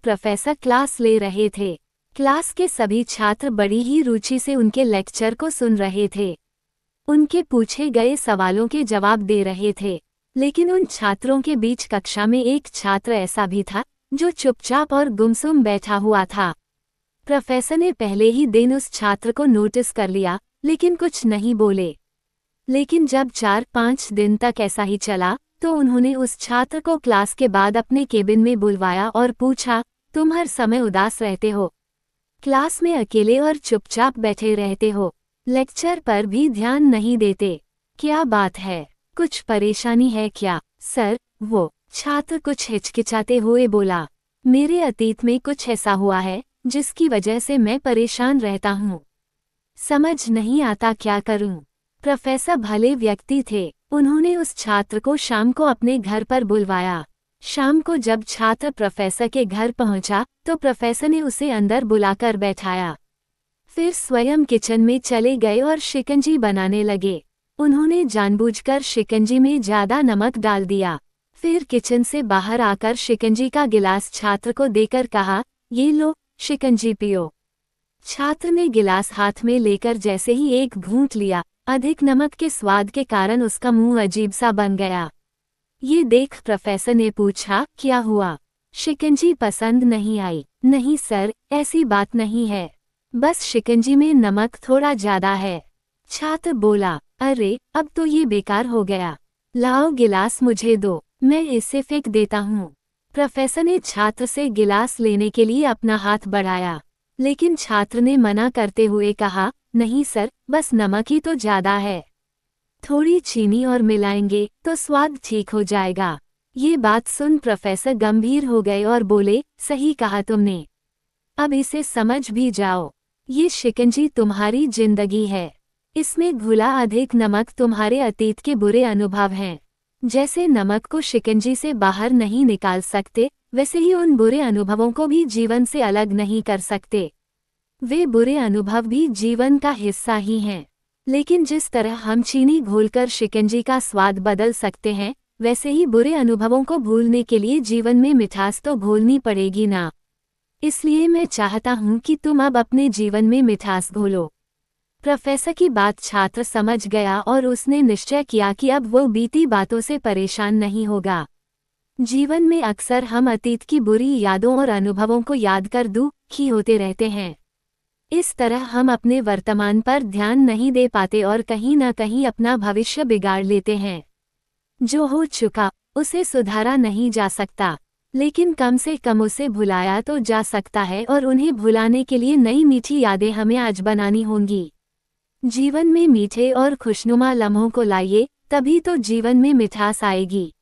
Professor class ले रहे थे। क्लास के सभी छात्र बड़ी ही रुचि से उनके लेक्चर को सुन रहे थे। उनके पूछे गए सवालों के जवाब दे रहे थे, लेकिन उन छात्रों के बीच कक्षा में एक छात्र ऐसा भी था जो चुपचाप और गुमसुम बैठा हुआ था। प्रोफेसर ने पहले ही दिन उस छात्र को नोटिस कर लिया, लेकिन कुछ नहीं बोले। लेकिन जब 4-5 दिन तक ऐसा ही चला, तो उन्होंने उस छात्र को क्लास के बाद अपने केबिन में बुलवाया और पूछा, तुम हर समय उदास रहते हो, क्लास में अकेले और चुपचाप बैठे रहते हो, लेक्चर पर भी ध्यान नहीं देते, क्या बात है, कुछ परेशानी है क्या? सर, वो छात्र कुछ हिचकिचाते हुए बोला, मेरे अतीत में कुछ ऐसा हुआ है जिसकी वजह से मैं परेशान रहता हूँ, समझ नहीं आता क्या करूँ। प्रोफेसर भले व्यक्ति थे, उन्होंने उस छात्र को शाम को अपने घर पर बुलवाया। शाम को जब छात्र प्रोफेसर के घर पहुंचा, तो प्रोफेसर ने उसे अंदर बुलाकर बैठाया। फिर स्वयं किचन में चले गए और शिकंजी बनाने लगे। उन्होंने जानबूझकर शिकंजी में ज्यादा नमक डाल दिया। फिर किचन से बाहर आकर शिकंजी का गिलास छात्र को देकर कहा, ये लो, शिकंजी पियो। छात्र ने गिलास हाथ में लेकर जैसे ही एक घूंट लिया, अधिक नमक के स्वाद के कारण उसका मुंह अजीब सा बन गया। ये देख प्रोफेसर ने पूछा, क्या हुआ? शिकंजी पसंद नहीं आई? नहीं सर, ऐसी बात नहीं है, बस शिकंजी में नमक थोड़ा ज्यादा है। छात्र बोला, अरे अब तो ये बेकार हो गया, लाओ गिलास मुझे दो, मैं इसे फेंक देता हूँ। प्रोफेसर ने छात्र से गिलास लेने के लिए अपना हाथ बढ़ाया, लेकिन छात्र ने मना करते हुए कहा, नहीं सर, बस नमक ही तो ज्यादा है, थोड़ी चीनी और मिलाएंगे तो स्वाद ठीक हो जाएगा। ये बात सुन प्रोफेसर गंभीर हो गए और बोले, सही कहा तुमने, अब इसे समझ भी जाओ, ये शिकंजी तुम्हारी जिंदगी है, इसमें घुला अधिक नमक तुम्हारे अतीत के बुरे अनुभव हैं। जैसे नमक को शिकंजी से बाहर नहीं निकाल सकते, वैसे ही उन बुरे अनुभवों को भी जीवन से अलग नहीं कर सकते। वे बुरे अनुभव भी जीवन का हिस्सा ही हैं। लेकिन जिस तरह हम चीनी घोलकर शिकंजी का स्वाद बदल सकते हैं, वैसे ही बुरे अनुभवों को भूलने के लिए जीवन में मिठास तो घोलनी पड़ेगी ना। इसलिए मैं चाहता हूँ कि तुम अब अपने जीवन में मिठास घोलो। प्रोफेसर की बात छात्र समझ गया और उसने निश्चय किया कि अब वो बीती बातों से परेशान नहीं होगा। जीवन में अक्सर हम अतीत की बुरी यादों और अनुभवों को याद कर दुखी होते रहते हैं। इस तरह हम अपने वर्तमान पर ध्यान नहीं दे पाते और कहीं न कहीं अपना भविष्य बिगाड़ लेते हैं। जो हो चुका उसे सुधारा नहीं जा सकता, लेकिन कम से कम उसे भुलाया तो जा सकता है और उन्हें भुलाने के लिए नई मीठी यादें हमें आज बनानी होंगी। जीवन में मीठे और खुशनुमा लम्हों को लाइए, तभी तो जीवन में मिठास आएगी।